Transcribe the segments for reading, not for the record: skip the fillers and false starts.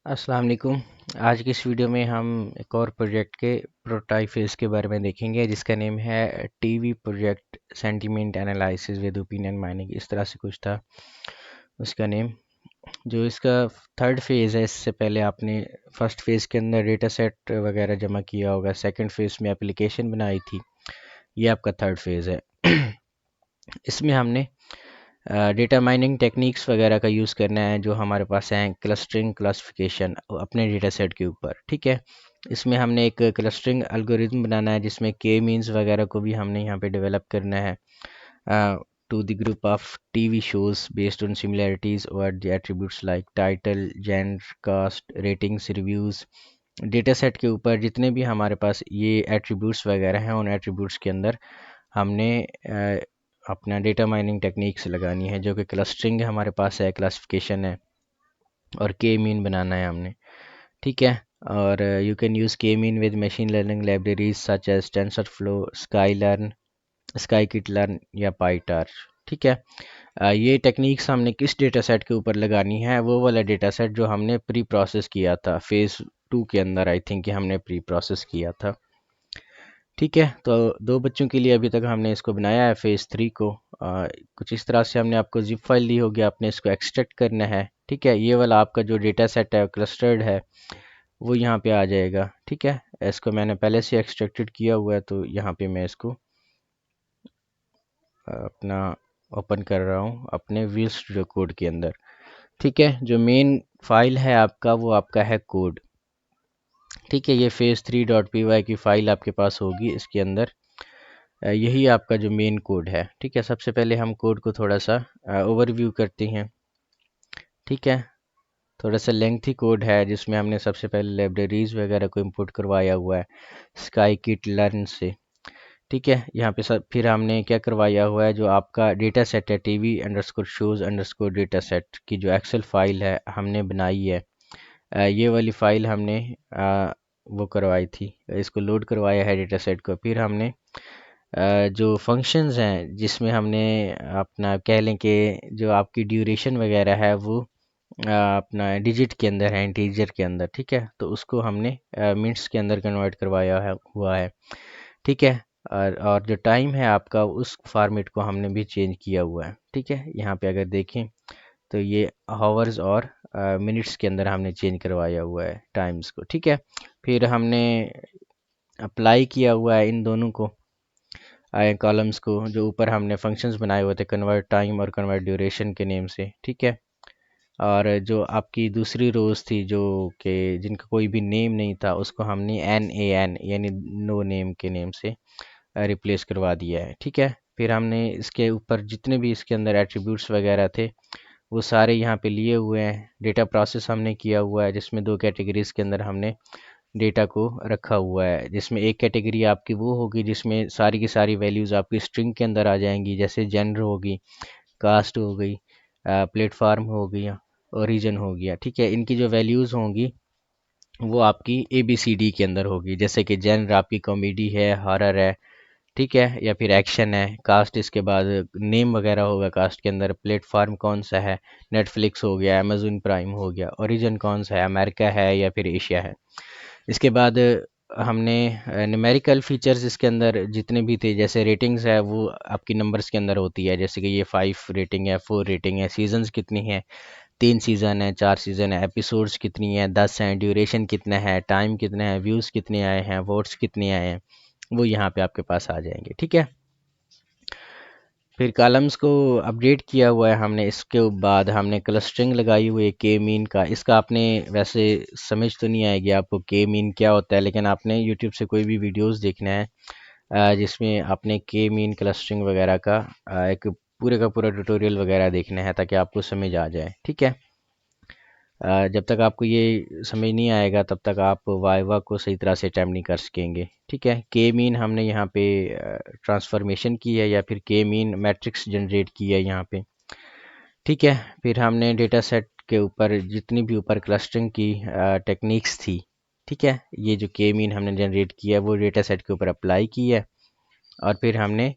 अस्सलाम वालेकुम। आज की इस वीडियो में हम एक और प्रोजेक्ट के प्रोटोटाइप फेज़ के बारे में देखेंगे जिसका नेम है TV project sentiment analysis with opinion mining, इस तरह से कुछ था उसका नेम। जो इसका थर्ड फेज़ है, इससे पहले आपने फर्स्ट फेज़ के अंदर डेटा सेट वगैरह जमा किया होगा, सेकंड फेज़ में एप्लीकेशन बनाई थी, ये आपका थर्ड फेज़ है। इसमें हमने डेटा माइनिंग टेक्निक्स वगैरह का यूज़ करना है जो हमारे पास हैं क्लस्टरिंग क्लासिफिकेशन अपने डेटा सेट के ऊपर। ठीक है, इसमें हमने एक क्लस्टरिंग एल्गोरिथम बनाना है जिसमें के मीन्स वगैरह को भी हमने यहाँ पे डेवलप करना है to the group of TV shows based on similarities और the attributes like title, gender, cast, ratings, reviews. Data set के ऊपर जितने भी हमारे पास ये एट्रीब्यूट्स वगैरह हैं, उन एट्रीब्यूट्स के अंदर हमने अपना डेटा माइनिंग टेक्निक्स लगानी है, जो कि क्लस्टरिंग हमारे पास है, क्लासिफिकेशन है, और के मीन बनाना है हमने। ठीक है, और you can use K means with machine learning libraries such as TensorFlow, sklearn, scikit-learn या पाईटार्च। ठीक है, ये टेक्निक्स हमने किस डेटा सेट के ऊपर लगानी है? वो वाला डेटा सेट जो हमने प्री प्रोसेस किया था फेज़ 2 के अंदर, आई थिंक कि हमने प्री प्रोसेस किया था। ठीक है, तो दो बच्चों के लिए अभी तक हमने इसको बनाया है फेज़ 3 को। कुछ इस तरह से हमने आपको जिप फाइल दी होगी, आपने इसको एक्सट्रैक्ट करना है। ठीक है, ये वाला आपका जो डेटा सेट है क्लस्टर्ड है वो यहाँ पे आ जाएगा। ठीक है, इसको मैंने पहले से एक्सट्रैक्टेड किया हुआ है, तो यहाँ पे मैं इसको अपना ओपन कर रहा हूँ अपने विजुअल स्टूडियो कोड के अंदर। ठीक है, जो मेन फाइल है आपका वो आपका है कोड। ठीक है, ये फेज़ 3.py की फ़ाइल आपके पास होगी, इसके अंदर यही आपका जो मेन कोड है। ठीक है, सबसे पहले हम कोड को थोड़ा सा ओवरव्यू करते हैं। ठीक है, थोड़ा सा लेंथी कोड है जिसमें हमने सबसे पहले लाइब्रेरीज वगैरह को इंपोर्ट करवाया हुआ है स्काई किट लर्न से। ठीक है, यहाँ पे सब फिर हमने क्या करवाया हुआ है, जो आपका डेटा सेट है TV underscore shows underscore data set की जो एक्सेल फाइल है हमने बनाई है। ये वाली फाइल हमने वो करवाई थी, इसको लोड करवाया है डेटा सेट को। फिर हमने जो फंक्शंस हैं जिसमें हमने अपना कह लें कि जो आपकी ड्यूरेशन वगैरह है वो अपना डिजिट के अंदर है, इंटीजर के अंदर। ठीक है, तो उसको हमने मिनट्स के अंदर कन्वर्ट करवाया है हुआ है। ठीक है, और जो टाइम है आपका उस फॉर्मेट को हमने भी चेंज किया हुआ है। ठीक है, यहाँ पे अगर देखें तो ये हावर्स और मिनट्स के अंदर हमने चेंज करवाया हुआ है टाइम्स को। ठीक है, फिर हमने अप्लाई किया हुआ है इन दोनों को कॉलम्स को, जो ऊपर हमने फंक्शंस बनाए हुए थे कन्वर्ट टाइम और कन्वर्ट ड्यूरेशन के नेम से। ठीक है, और जो आपकी दूसरी रोज़ थी जो कि जिनका कोई भी नेम नहीं था, उसको हमने NaN यानी नो नेम के नेम से रिप्लेस करवा दिया है। ठीक है, फिर हमने इसके ऊपर जितने भी इसके अंदर एट्रीब्यूट्स वगैरह थे वो सारे यहाँ पे लिए हुए हैं। डेटा प्रोसेस हमने किया हुआ है जिसमें दो कैटेगरीज के अंदर हमने डेटा को रखा हुआ है, जिसमें एक कैटेगरी आपकी वो होगी जिसमें सारी की सारी वैल्यूज़ आपकी स्ट्रिंग के अंदर आ जाएंगी, जैसे जेंडर होगी, कास्ट हो गई, प्लेटफार्म हो गया, ओरिजिन हो गया। ठीक है, इनकी जो वैल्यूज़ होंगी वो आपकी ABCD के अंदर होगी, जैसे कि जेंडर आपकी कॉमेडी है, हॉरर है, ठीक है, या फिर एक्शन है। कास्ट इसके बाद नेम वगैरह होगा कास्ट के अंदर, प्लेटफार्म कौन सा है, नेटफ्लिक्स हो गया, अमेजोन प्राइम हो गया, ओरिजिन कौन सा है, अमेरिका है या फिर एशिया है। इसके बाद हमने न्यूमेरिकल फीचर्स इसके अंदर जितने भी थे, जैसे रेटिंग्स है वो आपकी नंबर्स के अंदर होती है, जैसे कि ये 5 रेटिंग है, 4 रेटिंग है, सीजन्स कितनी है, 3 सीज़न है, 4 सीज़न है, एपिसोड्स कितनी है, 10 हैं, ड्यूरेशन कितना है, टाइम कितना है, व्यूज़ कितने आए हैं, वोट्स कितने आए हैं, वो यहाँ पे आपके पास आ जाएंगे। ठीक है, फिर कॉलम्स को अपडेट किया हुआ है हमने। इसके बाद हमने क्लस्टरिंग लगाई हुई है के मीन का। इसका आपने वैसे समझ तो नहीं आएगी आपको के मीन क्या होता है, लेकिन आपने यूट्यूब से कोई भी वीडियोस देखना है जिसमें आपने के मीन क्लस्टरिंग वगैरह का एक पूरे का पूरा ट्यूटोरियल वगैरह देखना है ताकि आपको समझ आ जाए। ठीक है, जब तक आपको ये समझ नहीं आएगा तब तक आप वाइवा को सही तरह से अटैम्प्ट नहीं कर सकेंगे। ठीक है, के मीन हमने यहाँ पे ट्रांसफॉर्मेशन की है या फिर के मीन मैट्रिक्स जनरेट की है यहाँ पे। ठीक है, फिर हमने डेटा सेट के ऊपर जितनी भी ऊपर क्लस्टरिंग की टेक्निक्स थी, ठीक है, ये जो के मीन हमने जनरेट किया है वो डेटा सेट के ऊपर अप्लाई की है, और फिर हमने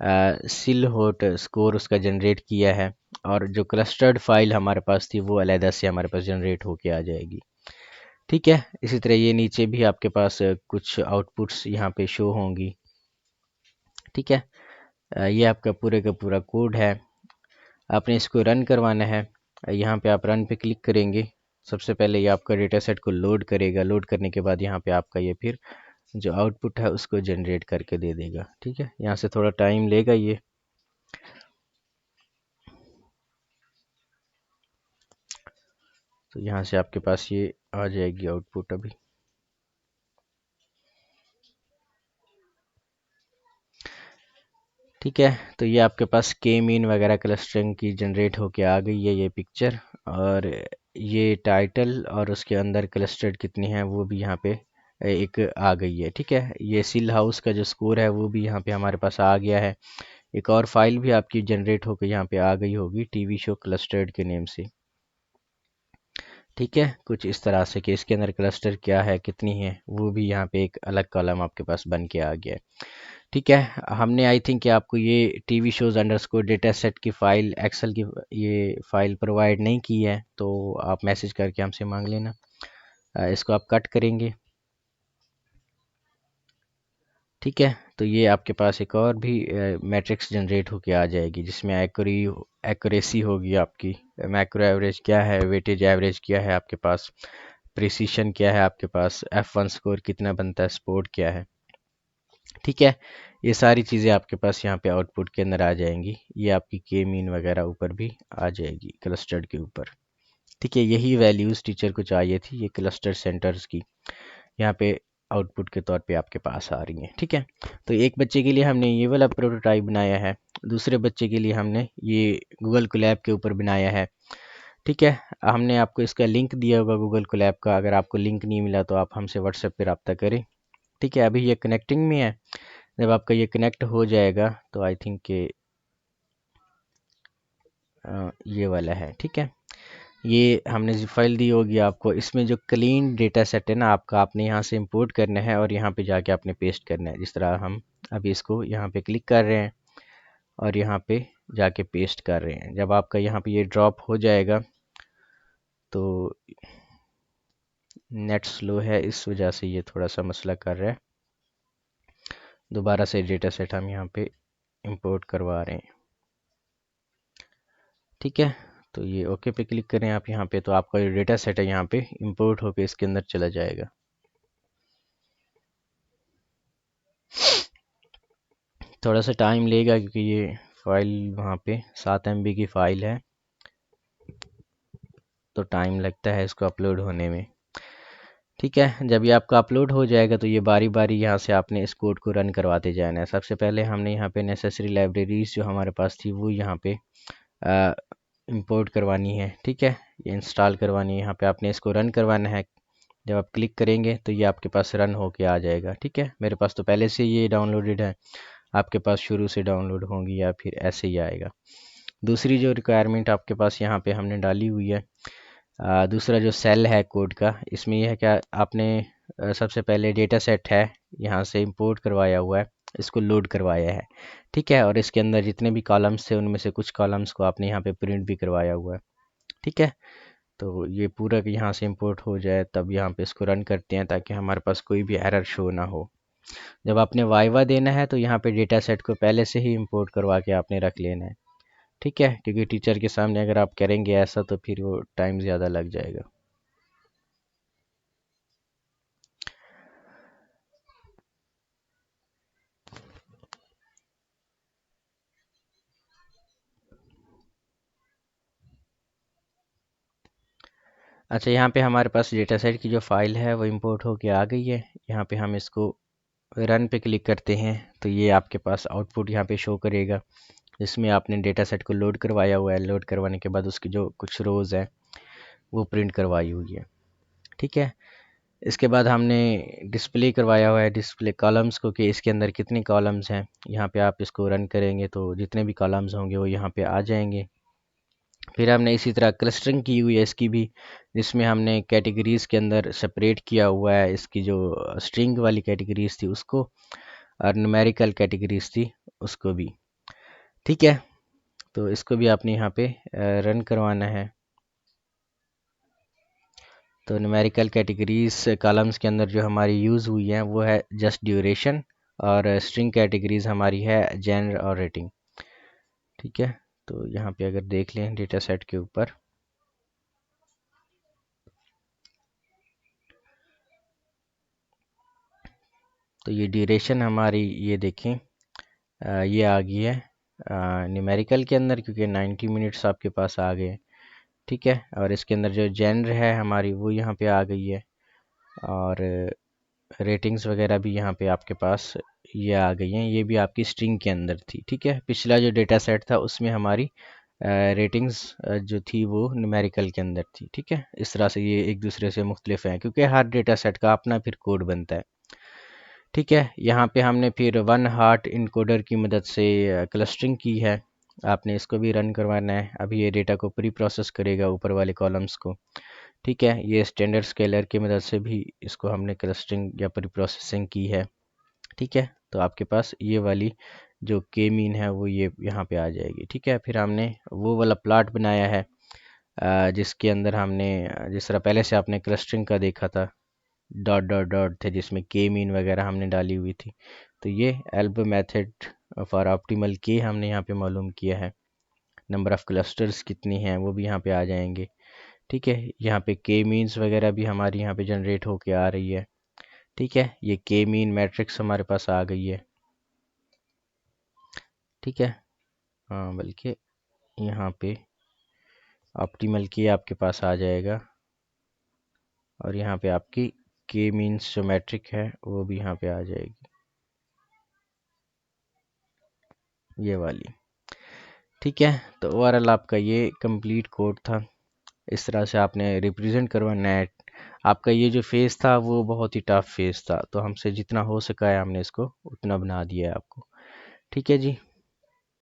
सिल होट स्कोर उसका जनरेट किया है, और जो क्लस्टर्ड फाइल हमारे पास थी वो अलहदा से हमारे पास जनरेट होके आ जाएगी। ठीक है, इसी तरह ये नीचे भी आपके पास कुछ आउटपुट्स यहाँ पे शो होंगी। ठीक है, ये आपका पूरे का पूरा कोड है। आपने इसको रन करवाना है। यहाँ पे आप रन पे क्लिक करेंगे। सबसे पहले ये आपका डेटा सेट को लोड करेगा। लोड करने के बाद यहाँ पे आपका ये फिर जो आउटपुट है उसको जनरेट करके दे देगा। ठीक है, यहाँ से थोड़ा टाइम लेगा ये। तो यहाँ से आपके पास ये आ जाएगी आउटपुट अभी। ठीक है, तो ये आपके पास के मीन वगैरह क्लस्टरिंग की जनरेट होके आ गई है ये पिक्चर। और ये टाइटल और उसके अंदर क्लस्टर्ड कितनी है वो भी यहाँ पे एक आ गई है। ठीक है, ये सिल हाउस का जो स्कोर है वो भी यहाँ पे हमारे पास आ गया है। एक और फाइल भी आपकी जनरेट होकर यहाँ पे आ गई होगी टीवी शो क्लस्टर्ड के नेम से। ठीक है, कुछ इस तरह से कि इसके अंदर क्लस्टर क्या है कितनी है वो भी यहाँ पे एक अलग कॉलम आपके पास बन के आ गया है। ठीक है, हमने आई थिंक कि आपको ये TV shows underscore data set की फ़ाइल एक्सेल की ये फ़ाइल प्रोवाइड नहीं की है, तो आप मैसेज करके हमसे मांग लेना। इसको आप कट करेंगे। ठीक है, तो ये आपके पास एक और भी मैट्रिक्स जनरेट होके आ जाएगी जिसमें एक्यूरेसी होगी आपकी। मैक्रो एवरेज क्या है, वेटेज एवरेज क्या है आपके पास, प्रिसीशन क्या है आपके पास, F1 स्कोर कितना बनता है, स्पोर्ट क्या है। ठीक है, ये सारी चीज़ें आपके पास यहाँ पे आउटपुट के अंदर आ जाएंगी। ये आपकी के मीन वगैरह ऊपर भी आ जाएगी क्लस्टर्ड के ऊपर। ठीक है, यही वैल्यूज़ टीचर को चाहिए थी, ये क्लस्टर सेंटर्स की यहाँ पे आउटपुट के तौर पे आपके पास आ रही हैं। ठीक है, तो एक बच्चे के लिए हमने ये वाला प्रोटोटाइप बनाया है, दूसरे बच्चे के लिए हमने ये गूगल कोलैब के ऊपर बनाया है। ठीक है, हमने आपको इसका लिंक दिया होगा गूगल कोलैब का। अगर आपको लिंक नहीं मिला तो आप हमसे व्हाट्सएप पे रब्ता करें। ठीक है, अभी ये कनेक्टिंग में है। जब आपका ये कनेक्ट हो जाएगा तो आई थिंक कि ये वाला है। ठीक है, ये हमने जो फाइल दी होगी आपको, इसमें जो क्लीन डेटा सेट है ना आपका, आपने यहाँ से इंपोर्ट करना है और यहाँ पे जाके आपने पेस्ट करना है। जिस तरह हम अभी इसको यहाँ पे क्लिक कर रहे हैं और यहाँ पे जाके पेस्ट कर रहे हैं। जब आपका यहाँ पे ये ड्रॉप हो जाएगा तो नेट स्लो है, इस वजह से ये थोड़ा सा मसला कर रहा है। दोबारा से डेटा सेट हम यहाँ पे इंपोर्ट करवा रहे हैं। ठीक है, तो ये ओके पे क्लिक करें आप यहाँ पे, तो आपका जो डेटा सेट है यहाँ पे इंपोर्ट होके इसके अंदर चला जाएगा। थोड़ा सा टाइम लेगा क्योंकि ये फाइल वहाँ पे 7 MB की फ़ाइल है, तो टाइम लगता है इसको अपलोड होने में। ठीक है, जब ये आपका अपलोड हो जाएगा तो ये बारी बारी यहाँ से आपने इस कोड को रन करवाते जाना है। सबसे पहले हमने यहाँ पे नेसेसरी लाइब्रेरीज जो हमारे पास थी वो यहाँ पे इंपोर्ट करवानी है। ठीक है, ये इंस्टॉल करवानी है, यहाँ पे आपने इसको रन करवाना है। जब आप क्लिक करेंगे तो ये आपके पास रन होके आ जाएगा। ठीक है, मेरे पास तो पहले से ये डाउनलोडेड है, आपके पास शुरू से डाउनलोड होंगी या फिर ऐसे ही आएगा। दूसरी जो रिक्वायरमेंट आपके पास यहाँ पे हमने डाली हुई है, दूसरा जो सेल है कोड का, इसमें यह है कि आपने सबसे पहले डेटा सेट है यहाँ से इंपोर्ट करवाया हुआ है, इसको लोड करवाया है। ठीक है, और इसके अंदर जितने भी कॉलम्स थे उनमें से कुछ कॉलम्स को आपने यहाँ पे प्रिंट भी करवाया हुआ है। ठीक है, तो ये पूरा यहाँ से इंपोर्ट हो जाए तब यहाँ पे इसको रन करते हैं ताकि हमारे पास कोई भी एरर शो ना हो। जब आपने वाइवा देना है तो यहाँ पे डेटा सेट को पहले से ही इंपोर्ट करवा के आपने रख लेना है। ठीक है, क्योंकि टीचर के सामने अगर आप करेंगे ऐसा तो फिर वो टाइम ज़्यादा लग जाएगा। अच्छा, यहाँ पे हमारे पास डेटा सेट की जो फाइल है वो इंपोर्ट होके आ गई है। यहाँ पे हम इसको रन पे क्लिक करते हैं तो ये आपके पास आउटपुट यहाँ पे शो करेगा, जिसमें आपने डेटा सेट को लोड करवाया हुआ है। लोड करवाने के बाद उसकी जो कुछ रोज़ है वो प्रिंट करवाई हुई है। ठीक है, इसके बाद हमने डिस्प्ले करवाया हुआ है डिस्प्ले कॉलम्स को कि इसके अंदर कितने कॉलम्स हैं। यहाँ पे आप इसको रन करेंगे तो जितने भी कॉलम्स होंगे वो यहाँ पे आ जाएंगे। फिर हमने इसी तरह क्लस्टरिंग की हुई है इसकी भी, जिसमें हमने कैटेगरीज़ के अंदर सेपरेट किया हुआ है इसकी जो स्ट्रिंग वाली कैटेगरीज़ थी उसको, और न्यूमेरिकल कैटेगरीज़ थी उसको भी। ठीक है, तो इसको भी आपने यहाँ पे रन करवाना है। तो न्यूमेरिकल कैटेगरीज कॉलम्स के अंदर जो हमारी यूज़ हुई हैं वो है जस्ट ड्यूरेशन, और स्ट्रिंग कैटेगरीज हमारी है जेनर और रेटिंग। ठीक है, तो यहाँ पे अगर देख लें डेटा सेट के ऊपर, तो ये ड्यूरेशन हमारी, ये देखें ये आ गई है न्यूमेरिकल के अंदर, क्योंकि 90 मिनट्स आपके पास आ गए। ठीक है, और इसके अंदर जो जेनर है हमारी वो यहाँ पे आ गई है, और रेटिंग्स वगैरह भी यहाँ पे आपके पास ये आ गई हैं, ये भी आपकी स्ट्रिंग के अंदर थी। ठीक है, पिछला जो डेटा सेट था उसमें हमारी रेटिंग्स जो थी वो न्यूमेरिकल के अंदर थी। ठीक है, इस तरह से ये एक दूसरे से मुख्तलिफ हैं, क्योंकि हर डेटा सेट का अपना फिर कोड बनता है। ठीक है, यहाँ पे हमने फिर वन हार्ट इनकोडर की मदद से क्लस्टरिंग की है। आपने इसको भी रन करवाना है। अभी ये डेटा को प्री प्रोसेस करेगा ऊपर वाले कॉलम्स को। ठीक है, ये स्टैंडर्ड स्केलर की मदद से भी इसको हमने क्लस्टरिंग या प्री प्रोसेसिंग की है। ठीक है, तो आपके पास ये वाली जो के मीन है वो ये यहाँ पे आ जाएगी। ठीक है, फिर हमने वो वाला प्लाट बनाया है जिसके अंदर हमने जिस तरह पहले से आपने क्लस्टरिंग का देखा था, डॉट डॉट डॉट थे जिसमें के मीन वगैरह हमने डाली हुई थी। तो ये एल्ब मेथड फॉर ऑप्टिमल के हमने यहाँ पे मालूम किया है। नंबर ऑफ़ क्लस्टर्स कितनी हैं वो भी यहाँ पे आ जाएंगे। ठीक है, यहाँ पे के मीन्स वगैरह भी हमारी यहाँ पे जनरेट होके आ रही है। ठीक है, ये के मीन मैट्रिक्स हमारे पास आ गई है। ठीक है, हाँ, बल्कि यहाँ पे ऑप्टिमल के आपके पास आ जाएगा, और यहाँ पे आपकी के मीन्स जो मैट्रिक है वो भी यहाँ पे आ जाएगी, ये वाली। ठीक है, तो ओवरऑल आपका ये कंप्लीट कोड था। इस तरह से आपने रिप्रेजेंट करवाना है। आपका ये जो फेस था वो बहुत ही टफ फेस था, तो हमसे जितना हो सका है हमने इसको उतना बना दिया है आपको। ठीक है जी।